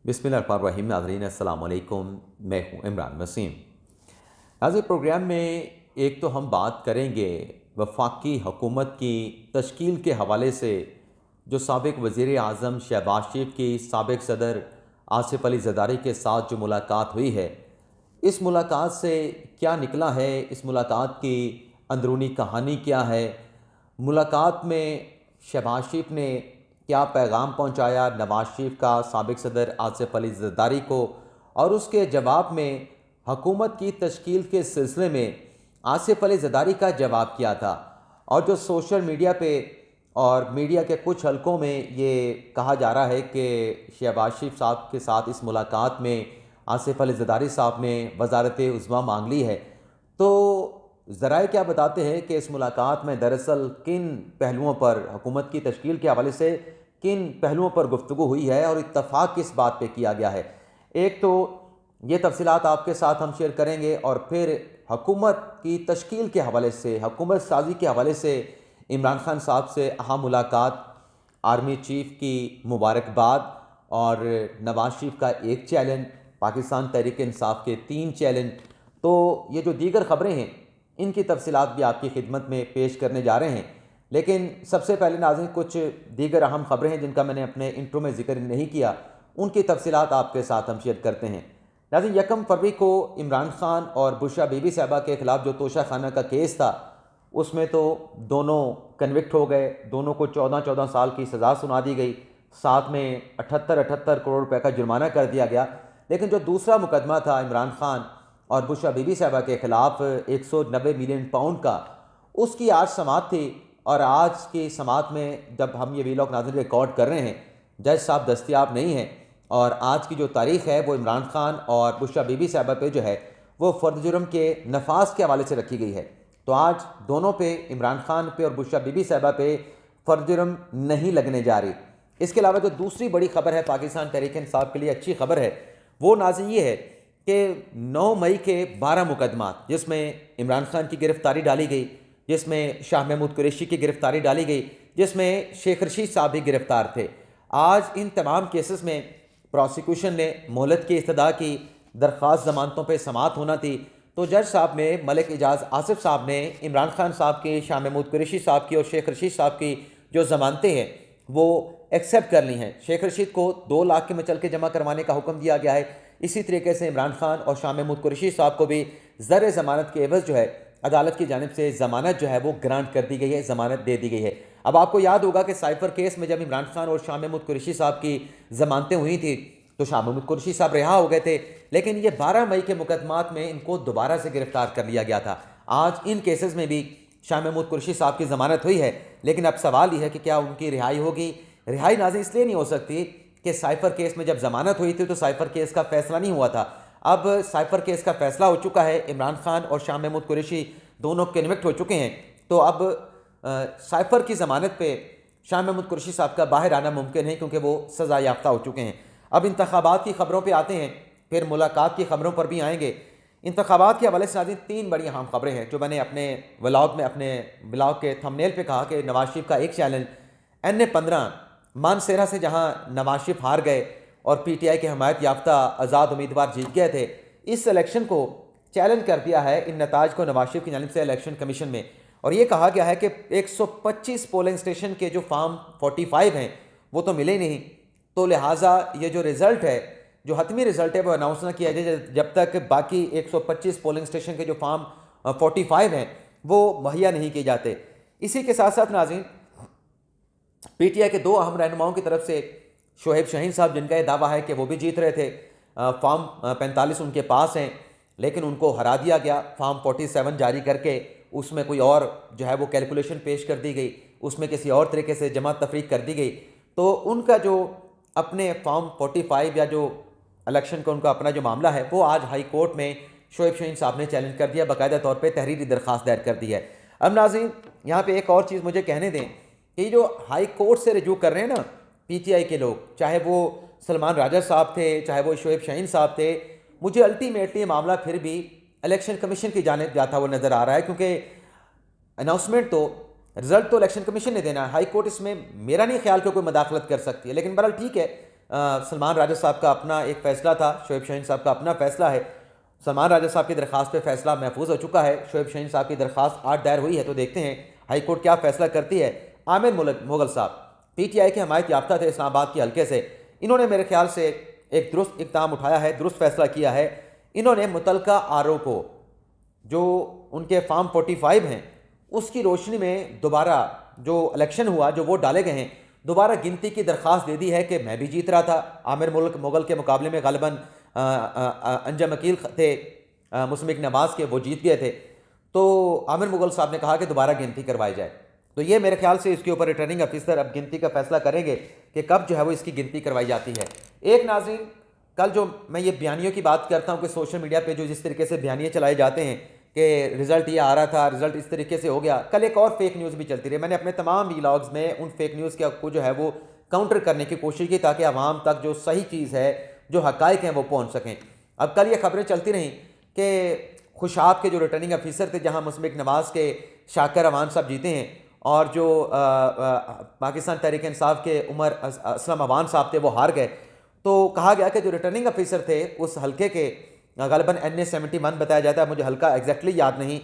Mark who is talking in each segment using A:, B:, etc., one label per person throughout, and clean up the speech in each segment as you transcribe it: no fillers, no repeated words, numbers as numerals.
A: बिस्मिल्लाहिर्रहमानिर्रहीम। नाज़रीन अस्सलाम वालेकुम, मैं हूँ इमरान वसीम। आज प्रोग्राम में एक तो हम बात करेंगे वफाकी हुकूमत की तश्कील के हवाले से, जो साबिक़ वज़ीर आज़म शहबाज शरीफ की साबिक़ सदर आसिफ़ अली ज़रदारी के साथ जो मुलाकात हुई है, इस मुलाकात से क्या निकला है, इस मुलाकात की अंदरूनी कहानी क्या है, मुलाकात में शहबाज शरीफ ने क्या पैगाम पहुंचाया नवाज शरीफ का साबिक़ सदर आसिफ़ अली ज़रदारी को, और उसके जवाब में हुकूमत की तश्कील के सिलसिले में आसिफ़ अली ज़रदारी का जवाब क्या था। और जो सोशल मीडिया पे और मीडिया के कुछ हलकों में ये कहा जा रहा है कि शहबाज शरीफ साहब के साथ इस मुलाकात में आसिफ़ अली ज़रदारी साहब ने वज़ारत उज़्मा मांग ली है, तो ज़राए क्या बताते हैं कि इस मुलाकात में दरअसल किन पहलुओं पर हुकूमत की तश्कील के हवाले से किन पहलुओं पर गुफ्तगू हुई है और इत्तफ़ाक़ किस बात पे किया गया है। एक तो ये तफ़सीलात आपके साथ हम शेयर करेंगे, और फिर हुकूमत की तश्कील के हवाले से, हुकूमत साजी के हवाले से इमरान खान साहब से अहम मुलाकात, आर्मी चीफ़ की मुबारकबाद और नवाज शरीफ का एक चैलेंज, पाकिस्तान तहरीक इंसाफ के 3 चैलेंज। तो ये जो दीगर ख़बरें हैं, इनकी तफसीलात भी आपकी खिदमत में पेश करने जा रहे हैं। लेकिन सबसे पहले नाज़रीन, कुछ दीगर अहम ख़बरें हैं जिनका मैंने अपने इंट्रो में ज़िक्र नहीं किया, उनकी तफसीलात आपके साथ हम शेयर करते हैं। नाज़रीन, 1 फरवरी को इमरान खान और बुशरा बीबी साहबा के ख़िलाफ़ जो तोशा खाना का केस था, उसमें तो दोनों कन्विक्ट हो गए, दोनों को 14-14 साल की सज़ा सुना दी गई, साथ में 78-78 करोड़ रुपए का जुर्माना कर दिया गया। लेकिन जो दूसरा मुकदमा था इमरान खान और बुशरा बीबी साहबा के ख़िलाफ़ 190 मिलियन पाउंड का, उसकी आज समाअत थी। और आज की समाअत में जब हम ये वीलॉग नाज़रीन रिकॉर्ड कर रहे हैं, जज साहब दस्तयाब नहीं हैं, और आज की जो तारीख़ है वो इमरान खान और बुशरा बीबी साहबा पे जो है वो फ़र्द जुर्म के नफाज के हवाले से रखी गई है। तो आज दोनों पे, इमरान खान पे और बुशरा बीबी साहबा पे फ़र्द जुर्म नहीं लगने जा रही। इसके अलावा जो दूसरी बड़ी खबर है पाकिस्तान तहरीक इंसाफ के लिए अच्छी खबर है, वो नाज़रीन ये है कि 9 मई के 12 मुकदमात, जिसमें इमरान खान की गिरफ्तारी डाली गई, जिसमें शाह महमूद कुरैशी की गिरफ्तारी डाली गई, जिसमें शेख रशीद साहब भी गिरफ्तार थे। आज इन तमाम केसेस में प्रोसिक्यूशन ने मोहलत की इस्तदा की, दरख्वास्त ज़मानतों पर समाअत होना थी, तो जज साहब ने, मलिक एजाज आसिफ साहब ने इमरान खान साहब की, शाह महमूद कुरैशी साहब की और शेख रशीद साहब की जो ज़मानतें हैं वो एक्सेप्ट कर ली हैं। शेख रशीद को 2 लाख के मचल के जमा करवाने का हुक्म दिया गया है। इसी तरीके से इमरान खान और शाह महमूद कुरैशी साहब को भी ज़र ज़मानत के एवज़ जो है अदालत की जानिब से ज़मानत जो है वो ग्रांट कर दी गई है, ज़मानत दे दी गई है। अब आपको याद होगा कि साइफर केस में जब इमरान खान और शाह महमूद कुरैशी साहब की ज़मानतें हुई थी, तो शाह महमूद कुरैशी साहब रिहा हो गए थे, लेकिन ये 12 मई के मुकदमात में इनको दोबारा से गिरफ्तार कर लिया गया था। आज इन केसेस में भी शाह महमूद कुरैशी साहब की ज़मानत हुई है, लेकिन अब सवाल यह है कि क्या उनकी रिहाई होगी। रिहाई नाज़रीन इसलिए नहीं हो सकती कि साइफर केस में जब ज़मानत हुई थी तो साइफर केस का फैसला नहीं हुआ था। अब साइफर केस का फैसला हो चुका है, इमरान खान और शाह महमूद कुरैशी दोनों कन्विक्ट हो चुके हैं, तो अब साइफर की ज़मानत पे शाह महमूद कुरैशी साहब का बाहर आना मुमकिन है, क्योंकि वो सज़ा याफ्ता हो चुके हैं। अब इंतखाबात की खबरों पे आते हैं, फिर मुलाकात की खबरों पर भी आएंगे। इंतखाबात के हवाले से नाज़रीन 3 बड़ी अहम खबरें हैं जो मैंने अपने व्लॉग में, अपने ब्लॉग के थंबनेल पे कहा कि नवाज शरीफ का एक चैलेंज, NA-15 मानसेरा से जहां नवाज शरीफ हार गए और PTI के हमायत याफ्ता आज़ाद उम्मीदवार जीत गए थे, इस इलेक्शन को चैलेंज कर दिया है इन नताज को नवाज शरीफ की जानिब से इलेक्शन कमीशन में, और ये कहा गया है कि 125 पोलिंग स्टेशन के जो फॉर्म 45 हैं वो तो मिले नहीं, तो लिहाजा ये जो रिज़ल्ट है, जो हतमी रिज़ल्ट है, वो अनाउंस ना किया जाए जब तक बाकी 125 पोलिंग स्टेशन के जो फॉर्म 45 हैं वो मुहैया नहीं किए जाते। इसी के साथ साथ नाज़रीन, PTI के 2 अहम रहनुमाओं की तरफ से शोएब शाहीन साहब, जिनका यह दावा है कि वो भी जीत रहे थे, फॉर्म 45 उनके पास हैं, लेकिन उनको हरा दिया गया फॉर्म 47 जारी करके। उसमें कोई और जो है वो कैलकुलेशन पेश कर दी गई, उसमें किसी और तरीके से जमा तफरीक कर दी गई, तो उनका जो अपने फॉर्म 45 या जो इलेक्शन का उनका अपना जो मामला है वो आज हाई कोर्ट में शोएब शाहीन साहब ने चैलेंज कर दिया, बाकायदा तौर पर तहरीरी दरख्वास्त दायर कर दी है। अब नाज़रीन, यहाँ पे एक और चीज़ मुझे कहने दें कि जो हाई कोर्ट से रिजू कर रहे हैं ना PTI के लोग, चाहे वो सलमान राजा साहब थे, चाहे वो शोएब शाहीन साहब थे, मुझे अल्टीमेटली ये मामला फिर भी इलेक्शन कमीशन की जानिब जाता हुआ नज़र आ रहा है, क्योंकि अनाउंसमेंट तो, रिजल्ट तो इलेक्शन कमीशन ने देना है। हाई कोर्ट इसमें मेरा नहीं ख्याल कि कोई मदाखलत कर सकती है, लेकिन बहरहाल ठीक है, सलमान राजा साहब का अपना एक फ़ैसला था, शोएब शाहीन साहब का अपना फ़ैसला है। सलमान राजा साहब की दरख्वास्त पे फ़ैसला महफूज हो चुका है, शोएब शाहीन साहब की दरख्वास्त आज दायर हुई है, तो देखते हैं हाई कोर्ट क्या फ़ैसला करती है। आमिर मुगल साहब PTI के हमायत याफ्ता थे इस्लामाबाद के हल्के से, इन्होंने मेरे ख्याल से एक दुरुस्त इक़दाम उठाया है, दुरुस्त फ़ैसला किया है। इन्होंने मुतलका RO को, जो उनके फार्म 45 हैं, उसकी रोशनी में दोबारा जो इलेक्शन हुआ, जो वोट डाले गए हैं, दोबारा गिनती की दरख्वास्त दे दी है कि मैं भी जीत रहा था। आमिर मुगल के मुकाबले में ग़ालिबन अंजम अकील थे मुस्मिक नवाज़ के, वो जीत गए थे। तो आमिर मुगल साहब ने कहा कि दोबारा गिनती करवाई जाए। तो ये मेरे ख्याल से इसके ऊपर रिटर्निंग अफिसर अब गिनती का फैसला करेंगे कि कब जो है वो इसकी गिनती करवाई जाती है। एक नाज़रीन, कल जो मैं ये बयानियों की बात करता हूँ कि सोशल मीडिया पे जो जिस तरीके से बयानियाँ चलाए जाते हैं कि रिज़ल्ट ये आ रहा था, रिज़ल्ट इस तरीके से हो गया, कल एक और फेक न्यूज़ भी चलती रही। मैंने अपने तमाम व्लॉग्स में उन फेक न्यूज़ को जो है वो काउंटर करने की कोशिश की ताकि आवाम तक जो सही चीज़ है, जो हक़ाइक़ हैं, वो पहुँच सकें। अब कल ये खबरें चलती रहीं कि खुशाब के जो रिटर्निंग अफिसर थे, जहाँ मुस्मिक नवाज़ के शाकिर अवान साहब जीते हैं, और जो पाकिस्तान तहरीक इंसाफ के उमर असलम अवान साहब थे, वो हार गए। तो कहा गया कि जो रिटर्निंग अफिसर थे उस हल्के के, ग़ालिबन NA 71 बताया जाता है, मुझे हल्का एग्जैक्टली याद नहीं,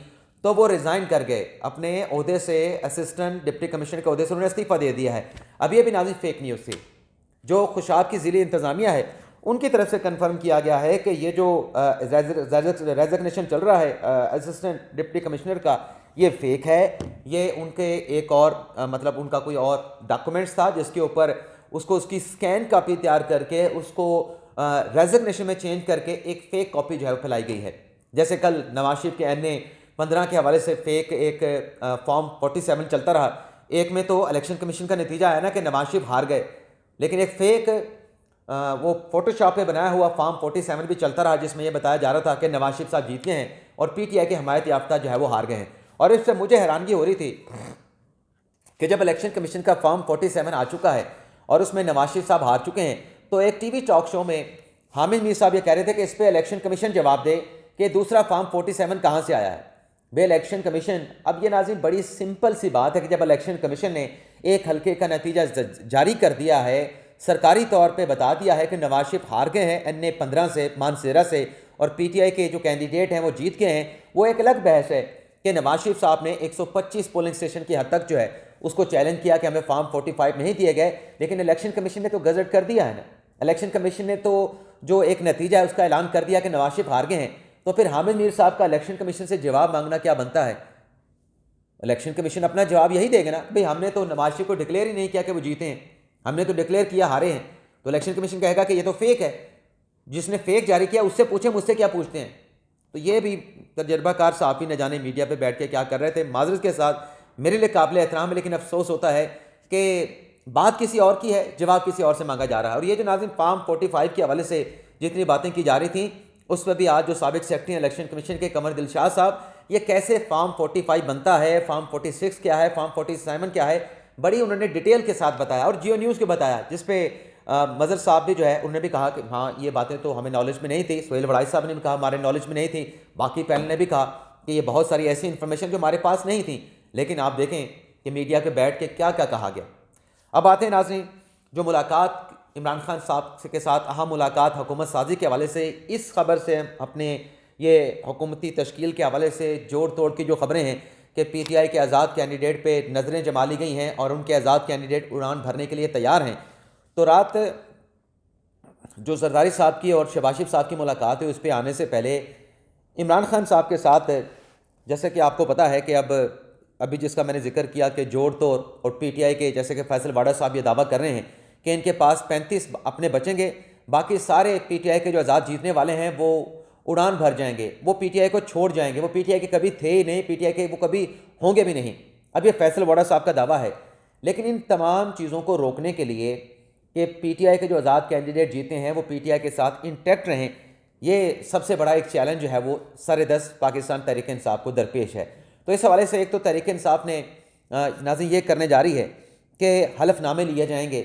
A: तो वो रिज़ाइन कर गए अपने ओहदे से, असिस्टेंट डिप्टी कमिश्नर के ओहदे से उन्होंने इस्तीफ़ा दे दिया है। अब ये भी नाज़िर फेक न्यूज़ थी। जो खुशाब की ज़िली इंतज़ामिया है उनकी तरफ से कंफर्म किया गया है कि ये जो रेजिग्नेशन चल रहा है असिस्टेंट डिप्टी कमिश्नर का, ये फेक है। ये उनके एक और मतलब उनका कोई और डॉक्यूमेंट्स था जिसके ऊपर उसको उसकी स्कैन कॉपी तैयार करके उसको रेजिग्नेशन में चेंज करके एक फ़ेक कॉपी जो है वो फैलाई गई है। जैसे कल नवाज शरीफ के NA 15 के हवाले से फ़ेक एक फॉर्म 47 चलता रहा। एक में तो इलेक्शन कमीशन का नतीजा आया ना कि नवाज शरीफ हार गए, लेकिन एक फ़ेक वो फोटोशॉप पे बनाया हुआ फॉर्म 47 भी चलता रहा जिसमें यह बताया जा रहा था कि नवाज शरीफ साहब जीत गए हैं और PTI के हमायत याफ्ता जो है वो हार गए हैं। और इससे मुझे हैरानगी हो रही थी कि जब इलेक्शन कमीशन का फॉर्म 47 आ चुका है और उसमें नवाज शरीफ साहब हार चुके हैं, तो एक TV टॉक शो में हामिद मीर साहब ये कह रहे थे कि इस पर इलेक्शन कमीशन जवाब दे कि दूसरा फॉर्म 47 कहाँ से आया है। वे इलेक्शन कमीशन, अब ये नाज़रीन बड़ी सिंपल सी बात है कि जब इलेक्शन कमीशन ने एक हल्के का नतीजा जारी कर दिया है, सरकारी तौर पे बता दिया है कि नवाज शरीफ हार गए हैं NA 15 से, मानसेरा से, और PTI के जो कैंडिडेट हैं वो जीत गए हैं, वो एक अलग बहस है कि नवाज शरीफ साहब ने 125 पोलिंग स्टेशन की हद तक जो है उसको चैलेंज किया कि हमें फॉर्म 45 नहीं दिए गए, लेकिन इलेक्शन कमीशन ने तो गजट कर दिया है ना। इलेक्शन कमीशन ने तो जो एक नतीजा है उसका ऐलान कर दिया कि नवाज शरीफ हार गए हैं, तो फिर हामिद मीर साहब का इलेक्शन कमीशन से जवाब मांगना क्या बनता है? इलेक्शन कमीशन अपना जवाब यही देगा ना, भाई हमने तो नवाज शरीफ को डिक्लेयर ही नहीं किया कि वो जीते हैं, हमने तो डिक्लेयर किया हारे हैं। तो इलेक्शन कमीशन कहेगा कि ये तो फेक है, जिसने फेक जारी किया उससे पूछे, मुझसे क्या पूछते हैं। तो ये भी तजर्बाकार साहब न जाने मीडिया पे बैठ के क्या कर रहे थे। माजरत के साथ मेरे लिए काबिल एहतराम है, लेकिन अफसोस होता है कि बात किसी और की है, जवाब किसी और से मांगा जा रहा है। और ये जो नाज़रीन फॉर्म 45 के हवाले से जितनी बातें की जा रही थी, उस पर भी आज जो साबिक सेक्रेटरी इलेक्शन कमीशन के कमर दिलशाह साहब, ये कैसे फॉर्म 45 बनता है, फॉर्म 46 क्या है, फॉर्म 47 क्या है, बड़ी उन्होंने डिटेल के साथ बताया और जियो न्यूज़ को बताया, जिसपे मज़र साहब भी जो है उन्होंने भी कहा कि हाँ ये बातें तो हमें नॉलेज में नहीं थी। सोहेल वड़ाई साहब ने भी कहा हमारे नॉलेज में नहीं थी। बाकी पैनल ने भी कहा कि ये बहुत सारी ऐसी इन्फॉर्मेशन जो हमारे पास नहीं थी, लेकिन आप देखें कि मीडिया के बैठ के क्या क्या कहा गया। अब आते हैं नाज़रीन, जो मुलाकात इमरान खान साहब के साथ अहम मुलाकात हुकूमत साजी के हवाले से, इस खबर से अपने ये हुकूमती तश्कील के हवाले से जोड़ तोड़ की जो खबरें हैं कि PTI के आज़ाद कैंडिडेट पे नज़रें जमा ली गई हैं और उनके आज़ाद कैंडिडेट उड़ान भरने के लिए तैयार हैं। तो रात जो जरदारी साहब की और शहबाज शरीफ साहब की मुलाकात है, उस पर आने से पहले इमरान खान साहब के साथ, जैसे कि आपको पता है कि अब अभी जिसका मैंने जिक्र किया कि जोड़ तोड़, और PTI के जैसे कि फैसल वाडा साहब ये दावा कर रहे हैं कि इनके पास 35 अपने बचेंगे, बाकी सारे PTI के जो आज़ाद जीतने वाले हैं वो उड़ान भर जाएंगे, वो PTI को छोड़ जाएंगे, वो PTI के कभी थे ही नहीं, PTI के वो कभी होंगे भी नहीं। अब ये फैसल वाडा साहब का दावा है, लेकिन इन तमाम चीज़ों को रोकने के लिए कि PTI के जो आज़ाद कैंडिडेट जीते हैं वो PTI के साथ इंटैक्ट रहें, ये सबसे बड़ा एक चैलेंज जो है वो सर-ए-दस्त पाकिस्तान तहरीक इंसाफ को दरपेश है। तो इस हवाले से एक तो तहरीक इंसाफ ने नाज़रीन ये करने जा रही है कि हलफनामे लिए जाएंगे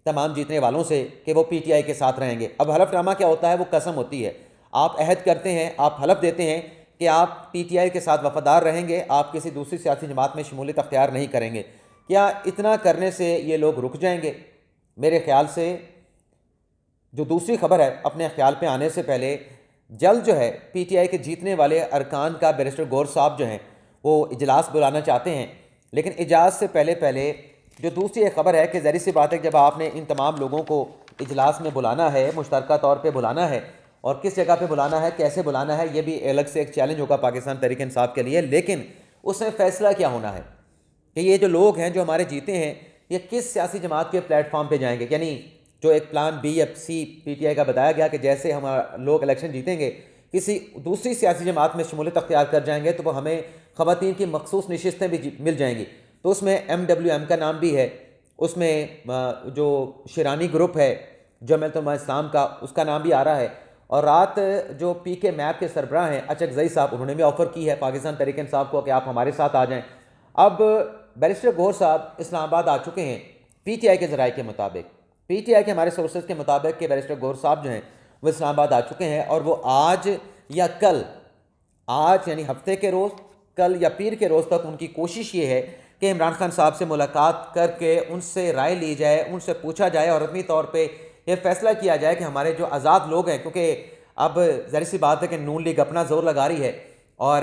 A: तमाम जीतने वालों से कि वो PTI के साथ रहेंगे। अब हलफनामा क्या होता है? वो कसम होती है, आप अहद करते हैं, आप हलफ देते हैं कि आप PTI के साथ वफादार रहेंगे, आप किसी दूसरी सियासी जमात में शमूलियत अख्तियार नहीं करेंगे। क्या इतना करने से ये लोग रुक जाएंगे? मेरे ख्याल से जो दूसरी खबर है, अपने ख्याल पे आने से पहले जल्द जो है पीटीआई के जीतने वाले अरकान का बैरिस्टर गौर साहब जो हैं वो इजलास बुलाना चाहते हैं। लेकिन इजलास से पहले पहले जो दूसरी एक खबर है कि ज़ाहिर सी बात है जब आपने इन तमाम लोगों को इजलास में बुलाना है, मुश्तरका तौर पे बुलाना है, और किस जगह पे बुलाना है, कैसे बुलाना है, ये भी अलग से एक चैलेंज होगा पाकिस्तान तहरीक इंसाफ के लिए। लेकिन उसमें फ़ैसला क्या होना है कि ये जो लोग हैं जो हमारे जीते हैं ये किस सियासी जमात के प्लेटफॉर्म पे जाएंगे। यानी जो एक प्लान बी या सी पीटीआई का बताया गया कि जैसे हम लोग इलेक्शन जीतेंगे किसी दूसरी सियासी जमात में शमूलियत अख्तियार कर जाएंगे तो वो हमें ख़वातीन की मखसूस नशिस्तें भी मिल जाएंगी। तो उसमें MWM का नाम भी है, उसमें जो शिरानी ग्रुप है जमात इस्लाम का, उसका नाम भी आ रहा है। और रात जो PK मैप के सरबराह हैं अचकज़ई साहब, उन्होंने भी ऑफ़र की है पाकिस्तान तहरीक इंसाफ को कि आप हमारे साथ आ जाएं। अब बैरिस्टर गौर साहब इस्लामाबाद आ चुके हैं पीटीआई के ज़राए के मुताबिक, पीटीआई के हमारे सोर्सेज के मुताबिक कि बैरिस्टर गौर साहब जो हैं वो इस्लामाबाद आ चुके हैं और वो आज या कल, आज यानी हफ्ते के रोज़, कल या पीर के रोज़ तक उनकी कोशिश ये है कि इमरान खान साहब से मुलाकात करके उनसे राय ली जाए, उनसे पूछा जाए और रस्मी तौर पे ये फैसला किया जाए कि हमारे जो आज़ाद लोग हैं, क्योंकि अब ज़ाहिर सी बात है कि नून लीग अपना ज़ोर लगा रही है और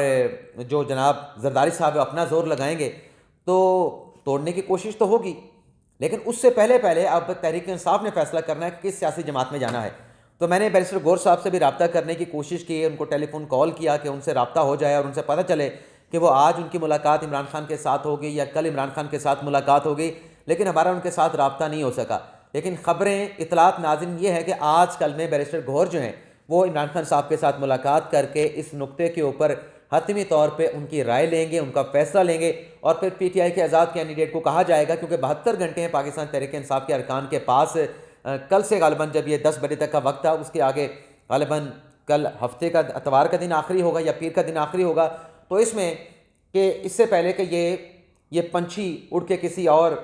A: जो जनाब जरदारी साहब अपना ज़ोर लगाएंगे तो तोड़ने की कोशिश तो होगी। लेकिन उससे पहले पहले अब तहरीक इंसाफ ने फैसला करना है कि किस सियासी जमात में जाना है। तो मैंने बैरिस्टर गौर साहब से भी रब्ता करने की कोशिश की, उनको टेलीफोन कॉल किया कि उनसे रब्ता हो जाए और उनसे पता चले कि वो आज उनकी मुलाकात इमरान खान के साथ होगी या कल इमरान खान के साथ मुलाकात होगी। लेकिन हमारा उनके साथ रब्ता नहीं हो सका। लेकिन ख़बरें, इतलात नाज़रीन ये है कि आज कल में बैरिस्टर गौर जो हैं वो इमरान खान साहब के साथ मुलाकात करके इस नुक्ते के ऊपर हतमी तौर पे उनकी राय लेंगे, उनका फैसला लेंगे और फिर पीटीआई के आज़ाद कैंडिडेट को कहा जाएगा, क्योंकि 72 घंटे हैं पाकिस्तान तहरीक इंसाफ के अरकान के पास। कल से गालिबन जब ये 10 बजे तक का वक्त था, उसके आगे गालिबन कल हफ्ते का इतवार का दिन आखिरी होगा या पीर का दिन आखिरी होगा। तो इसमें कि इससे पहले कि ये पंछी उड़ के किसी और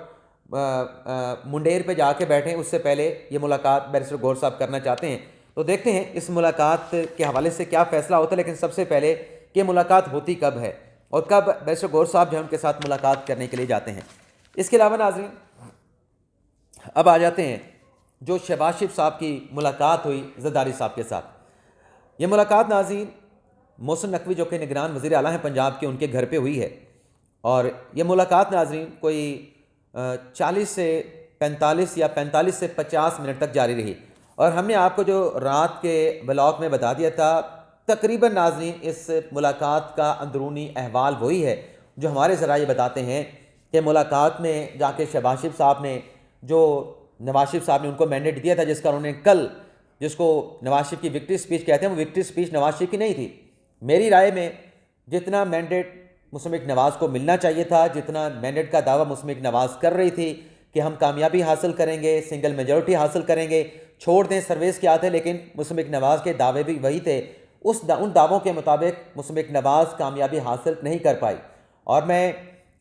A: मुंडेर पे जाके बैठें, उससे पहले ये मुलाकात बैरिस्टर गौर साहब करना चाहते हैं। तो देखते हैं इस मुलाकात के हवाले से क्या फ़ैसला होता है। लेकिन सबसे पहले कि मुलाकात होती कब है और कब बैरिस्टर गौर साहब जो है उनके साथ मुलाकात करने के लिए जाते हैं। इसके अलावा नाज़रीन अब आ जाते हैं जो शहबाज शरीफ साहब की मुलाकात हुई जरदारी साहब के साथ। ये मुलाकात नाज़रीन मोहसिन नकवी जो कि निगरान वज़ीर आला हैं पंजाब के, उनके घर पे हुई है। और ये मुलाकात नाज़रीन कोई 40 से 45 या 45 से 50 मिनट तक जारी रही। और हमने आपको जो रात के ब्लॉग में बता दिया था, तकरीबन नाज़रीन इस मुलाकात का अंदरूनी अहवाल वही है जो हमारे ज़राए बताते हैं कि मुलाकात में जाके शहबाज शरीफ साहब ने, जो नवाज शरीफ साहब ने उनको मैंडेट दिया था, जिसका उन्होंने कल, जिसको नवाज शरीफ की विक्ट्री स्पीच कहते हैं, वो विक्ट्री स्पीच नवाज शरीफ की नहीं थी। मेरी राय में जितना मैंडेट मुस्लिम नवाज़ को मिलना चाहिए था, जितना मैंडेट का दावा मुस्लिम नवाज़ कर रही थी कि हम कामयाबी हासिल करेंगे, सिंगल मेजॉरिटी हासिल करेंगे, छोड़ दें सर्वेस क्या थे, लेकिन मुस्लिम नवाज़ के दावे भी वही थे। उन दावों के मुताबिक मुस्लिम नवाज़ कामयाबी हासिल नहीं कर पाई। और मैं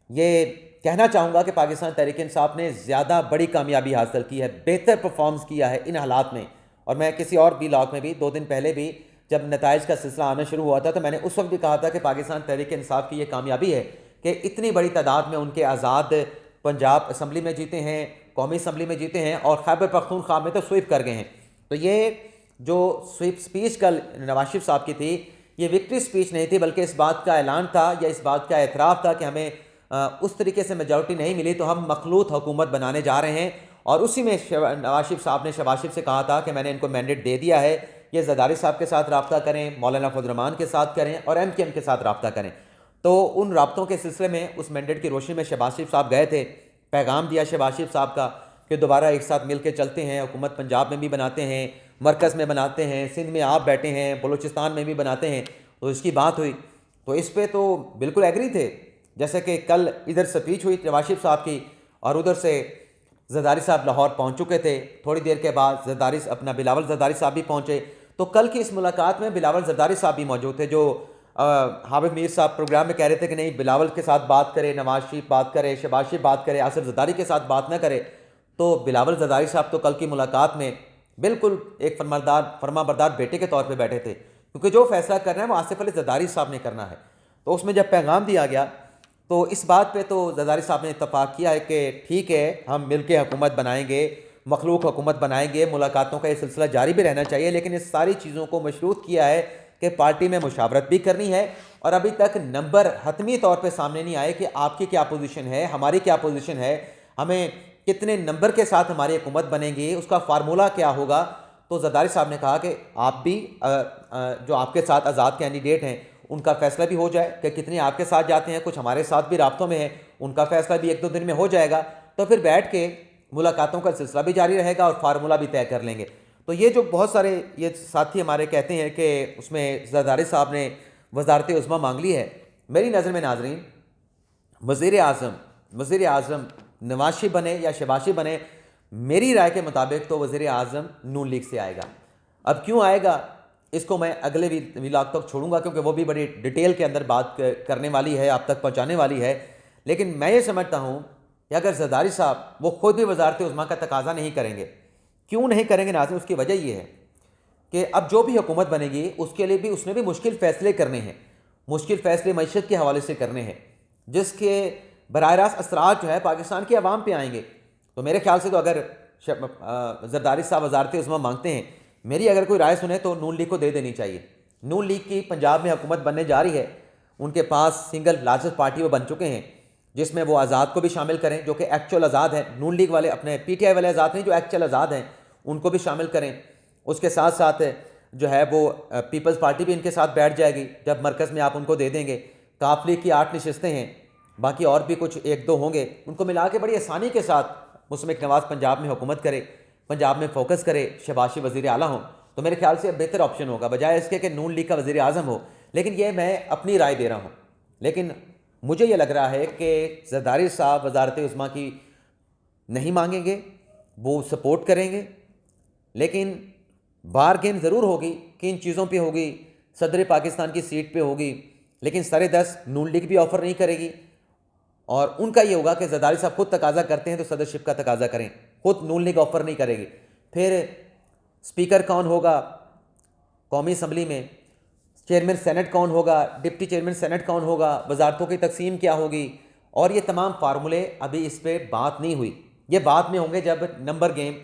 A: ये कहना चाहूँगा कि पाकिस्तान तहरीक इंसाफ ने ज़्यादा बड़ी कामयाबी हासिल की है, बेहतर परफॉर्मेंस किया है इन हालात में। और मैं किसी और ब्लॉग में भी 2 दिन पहले भी जब नताइज का सिलसिला आना शुरू हुआ था तो मैंने उस वक्त भी कहा था कि पाकिस्तान तहरीक इंसाफ की ये कामयाबी है कि इतनी बड़ी तादाद में उनके आज़ाद पंजाब असम्बली में जीते हैं, कौमी असम्बली में जीते हैं और खैबर पख्तूनख्वा में तो स्वीप कर गए हैं। तो ये जो स्वीप स्पीच कल नवाज शरीफ साहब की थी, ये विक्ट्री स्पीच नहीं थी, बल्कि इस बात का ऐलान था या इस बात का एतराफ़ था कि हमें उस तरीके से मेजॉरिटी नहीं मिली तो हम मखलूत हुकूमत बनाने जा रहे हैं। और उसी में नवाज शरीफ साहब ने शहबाज शरीफ से कहा था कि मैंने इनको मैंडेट दे दिया है, ये जरदारी साहब के साथ रब्ता करें, मौलाना फजल रहमान के साथ करें और MKM के साथ रब्ता करें। तो उन रब्तों के सिलसिले में उस मैंडेट की रोशनी में शहबाज शरीफ साहब गए थे, पैगाम दिया शहबाज शरीफ साहब का कि दोबारा एक साथ मिल के चलते हैं, हुकूमत पंजाब में भी बनाते हैं, मरकज़ में बनाते हैं, सिंध में आप बैठे हैं, बलूचिस्तान में भी बनाते हैं। तो इसकी बात हुई तो इस पर तो बिल्कुल एग्री थे। जैसे कि कल इधर स्पीच हुई नवाज शरीफ साहब की और उधर से जरदारी साहब लाहौर पहुंच चुके थे। थोड़ी देर के बाद बिलावल जरदारी साहब भी पहुंचे। तो कल की इस मुलाकात में बिलावल जरदारी साहब भी मौजूद थे, जो हाफिज मीर साहब प्रोग्राम में कह रहे थे कि नहीं, बिलावल के साथ बात करे, नवाज शरीफ बात करे, शहबाज शरीफ बात करे, आसिफ जरदारी के साथ बात ना करे। तो बिलावल जरदारी साहब तो कल की मुलाकात में बिल्कुल एक फरमाबरदार बेटे के तौर पर बैठे थे, क्योंकि जो फैसला करना है वो आसिफ अली जरदारी साहब ने करना है। तो उसमें जब पैगाम दिया गया तो इस बात पे तो जरदारी साहब ने इत्तफाक किया है कि ठीक है, हम मिल के हुकूमत बनाएंगे, मखलूक हुकूमत बनाएंगे, मुलाकातों का ये सिलसिला जारी भी रहना चाहिए, लेकिन इस सारी चीज़ों को मशरूत किया है कि पार्टी में मुशावरत भी करनी है और अभी तक नंबर हतमी तौर पे सामने नहीं आए कि आपकी क्या पोजीशन है, हमारी क्या पोजीशन है, हमें कितने नंबर के साथ हमारी हुकूमत बनेगी, उसका फार्मूला क्या होगा। तो जरदारी साहब ने कहा कि आप भी जो आपके साथ आज़ाद कैंडिडेट हैं उनका फैसला भी हो जाए कि कितने आपके साथ जाते हैं, कुछ हमारे साथ भी राब्तों में है, उनका फैसला भी 1-2 दिन में हो जाएगा, तो फिर बैठ के मुलाकातों का सिलसिला भी जारी रहेगा और फार्मूला भी तय कर लेंगे। तो ये जो बहुत सारे ये साथी हमारे कहते हैं कि उसमें जरदारी साहब ने वजारत उज़्मा मांग ली है, मेरी नज़र में नाजरीन वज़ीर आज़म नवाशी बने या शबाशी बने, मेरी राय के मुताबिक तो वज़ीर आज़म नून लीग से आएगा। अब क्यों आएगा इसको मैं अगले व्लॉग तक छोड़ूंगा, क्योंकि वो भी बड़ी डिटेल के अंदर बात करने वाली है, आप तक पहुंचाने वाली है। लेकिन मैं ये समझता हूं कि अगर जरदारी साहब वो खुद भी वजारत उज़्मा का तकाजा नहीं करेंगे, क्यों नहीं करेंगे नाज़रीन, उसकी वजह ये है कि अब जो भी हुकूमत बनेगी उसके लिए भी उसने भी मुश्किल फ़ैसले करने हैं, मुश्किल फ़ैसले मईशत के हवाले से करने हैं, जिसके बराह रास्त असरात जो है पाकिस्तान की आवाम पे आएंगे। तो मेरे ख्याल से तो अगर जरदारी साहब वजारत उज़्मा मांगते हैं, मेरी अगर कोई राय सुने तो नून लीग को दे देनी चाहिए। नून लीग की पंजाब में हुकूमत बनने जा रही है, उनके पास सिंगल लार्जेस्ट पार्टी वो बन चुके हैं, जिसमें वो आज़ाद को भी शामिल करें जो कि एक्चुअल आज़ाद है। नून लीग वाले अपने PTI वाले आज़ाद नहीं, जो एक्चुअल आज़ाद हैं उनको भी शामिल करें। उसके साथ साथ जो है वो पीपल्स पार्टी भी इनके साथ बैठ जाएगी जब मरकज़ में आप उनको दे देंगे। काफ लीग की 8 नशिस्तें हैं, बाकी और भी कुछ 1-2 होंगे, उनको मिला के बड़ी आसानी के साथ मुश्ताक नवाज़ पंजाब में हुकूमत करे, पंजाब में फोकस करे, शहबाज वज़ीर आला हो, तो मेरे ख्याल से बेहतर ऑप्शन होगा बजाय इसके कि नून लीग का वज़ीर आज़म हो। लेकिन ये मैं अपनी राय दे रहा हूँ, लेकिन मुझे ये लग रहा है कि जरदारी साहब वजारत उज़्मा की नहीं मांगेंगे, वो सपोर्ट करेंगे, लेकिन बारगेन ज़रूर होगी कि इन चीज़ों पे होगी, सदर पाकिस्तान की सीट पे होगी, लेकिन सरे 10 नून लीग भी ऑफ़र नहीं करेगी। और उनका ये होगा कि जरदारी साहब खुद तकाजा करते हैं तो सदरशिप का तकाजा करें, खुद नून लीग ऑफ़र नहीं करेगी। फिर स्पीकर कौन होगा कौमी असम्बली में, चेयरमैन सेनेट कौन होगा, डिप्टी चेयरमैन सेनेट कौन होगा, वजारतों की तकसीम क्या होगी, और ये तमाम फार्मूले अभी इस पर बात नहीं हुई। ये बाद में होंगे जब नंबर गेम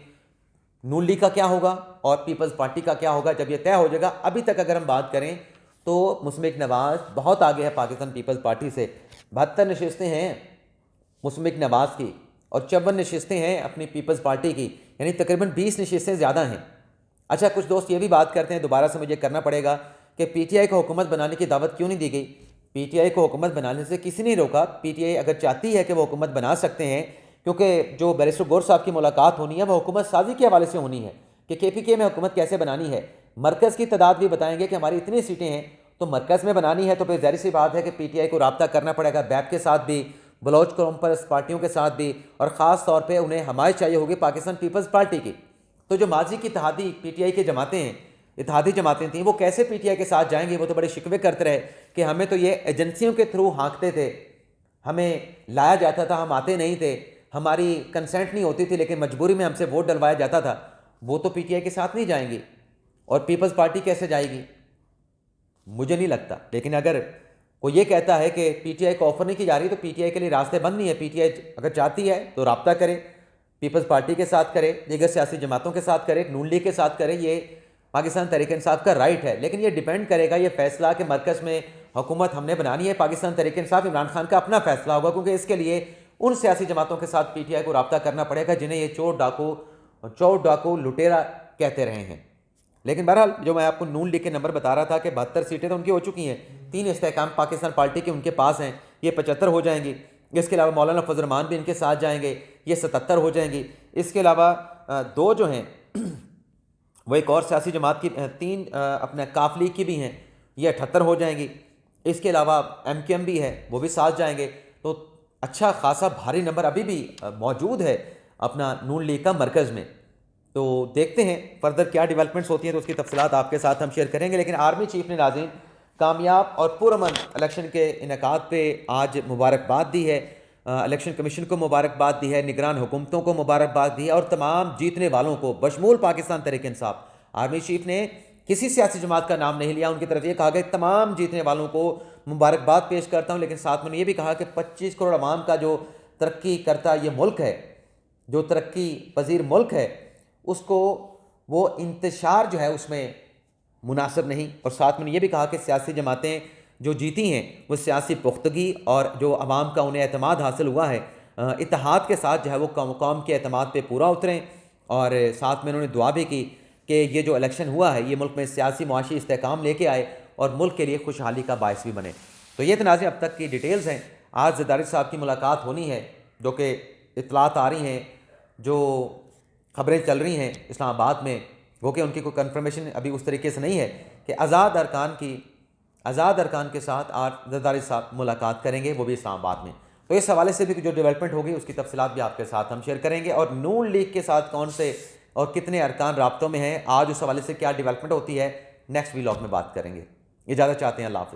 A: नून लीग का क्या होगा और पीपल्स पार्टी का क्या होगा, जब ये तय हो जाएगा। अभी तक अगर हम बात करें तो मुश्ताक नवाज़ बहुत आगे है पाकिस्तान पीपल्स पार्टी से। 72 नशिस्तें हैं मुश्ताक नवाज़ की और 54 नशिस्तें हैं अपनी पीपल्स पार्टी की, यानी तकरीबन 20 नशिस्तें ज़्यादा हैं। अच्छा, कुछ दोस्त ये भी बात करते हैं, दोबारा से मुझे करना पड़ेगा, कि PTI को हुकूमत बनाने की दावत क्यों नहीं दी गई। PTI को हुकूमत बनाने से किसी नहीं रोका। PTI अगर चाहती है कि वो हुकूमत बना सकते हैं, क्योंकि जो बैरिस्टर गौर साहब की मुलाकात होनी है वो हुकूमत साजी के हवाले से होनी है कि KPK में हुकूमत कैसे बनानी है। मरकज़ की तादाद भी बताएंगे कि हमारी इतनी सीटें हैं तो मरकज़ में बनानी है, तो फिर ज़ाहिर सी बात है कि PTI को रब्ता करना पड़ेगा बैप के साथ भी, बलोच कॉम्पर्स पार्टियों के साथ भी, और ख़ास तौर पर उन्हें हमायत चाहिए होगी पाकिस्तान पीपल्स पार्टी की। तो जो माजी की इत्तेहादी PTI की जमातें हैं, इत्तेहादी जमातें थीं, वो कैसे PTI के साथ जाएंगी। वो तो बड़े शिकवे करते रहे कि हमें तो ये एजेंसियों के थ्रू हाँकते थे, हमें लाया जाता था, हम आते नहीं थे, हमारी कंसेंट नहीं होती थी, लेकिन मजबूरी में हमसे वोट डलवाया जाता था। वो तो PTI के साथ नहीं जाएंगी, और पीपल्स पार्टी कैसे जाएगी, मुझे नहीं लगता। लेकिन अगर कोई ये कहता है कि PTI को ऑफर नहीं की जा रही, तो PTI के लिए रास्ते बंद नहीं है। PTI अगर चाहती है तो रब्ता करे, पीपल्स पार्टी के साथ करे, दीगर सियासी जमातों के साथ करे, नून लीग के साथ करे, ये पाकिस्तान तहरीक-ए-इंसाफ का राइट है। लेकिन ये डिपेंड करेगा, ये फैसला कि मरकज़ में हुकूमत हमने बनानी है, पाकिस्तान तहरीक-ए-इंसाफ इमरान खान का अपना फैसला होगा, क्योंकि इसके लिए उन सियासी जमातों के साथ PTI को रब्ता करना पड़ेगा जिन्हें ये चोर डाकू लुटेरा कहते रहे हैं। लेकिन बहरहाल जो मैं आपको नून लीग के नंबर बता रहा था कि 72 सीटें तो उनकी हो चुकी हैं, 3 इस्तेहकाम पाकिस्तान पार्टी के उनके पास हैं, ये 75 हो जाएंगी। इसके अलावा मौलाना फजल रहमान भी इनके साथ जाएंगे, ये 77 हो जाएंगी। इसके अलावा 2 जो हैं वो एक और सियासी जमात की 3 अपने काफ लीग की भी हैं, ये 78 हो जाएंगी। इसके अलावा MKM भी है, वो भी साथ जाएंगे। तो अच्छा खासा भारी नंबर अभी भी मौजूद है अपना नून लीग का मरकज़ में। तो देखते हैं फर्दर क्या डेवलपमेंट्स होती हैं, तो उसकी तफसीलात आपके साथ हम शेयर करेंगे। लेकिन आर्मी चीफ ने नाज़रीन कामयाब और पुरअमन इलेक्शन के इनेकाद पे आज मुबारकबाद दी है, इलेक्शन कमीशन को मुबारकबाद दी है, निगरान हुकूमतों को मुबारकबाद दी है, और तमाम जीतने वालों को बशमूल पाकिस्तान तहरीक-ए-इंसाफ। आर्मी चीफ ने किसी सियासी जमात का नाम नहीं लिया, उनकी तरफ ये कहा गया तमाम जीतने वालों को मुबारकबाद पेश करता हूँ। लेकिन साथ में ये भी कहा कि 25 करोड़ अवाम का जो तरक्की करता ये मुल्क है, जो तरक्की पजीर मुल्क है उसको वो इंतशार जो है उसमें मुनासिब नहीं। और साथ में ये भी कहा कि सियासी जमातें जो जीती हैं वो सियासी पुख्तगी और जो अवाम का उन्हें एतमाद हासिल हुआ है, इत्तेहाद के साथ जो है वो कौम के एतमाद पे पूरा उतरें। और साथ में उन्होंने दुआ भी की कि ये जो इलेक्शन हुआ है ये मुल्क में सियासी मुआशी इस्तेहकाम लेके आए और मुल्क के लिए खुशहाली का बायस भी बने। तो ये तनाज़े अब तक की डिटेल्स हैं। आज ज़रदारी साहब की मुलाकात होनी है, जो कि इतलात आ रही हैं, जो ख़बरें चल रही हैं इस्लामाबाद में, वो कि उनकी कोई कन्फर्मेशन अभी उस तरीके से नहीं है कि आज़ाद अरकान के साथ आज ज़रदारी साहब मुलाकात करेंगे, वो भी इस्लामाबाद में। तो इस हवाले से भी जो डेवलपमेंट होगी उसकी तफसीलात भी आपके साथ हम शेयर करेंगे। और नून लीग के साथ कौन से और कितने अरकान राब्तों में हैं, आज उस हवाले से क्या डेवलपमेंट होती है, नेक्स्ट व्लॉग में बात करेंगे। इजाज़त चाहते हैं, अल्लाह हाफ़िज़।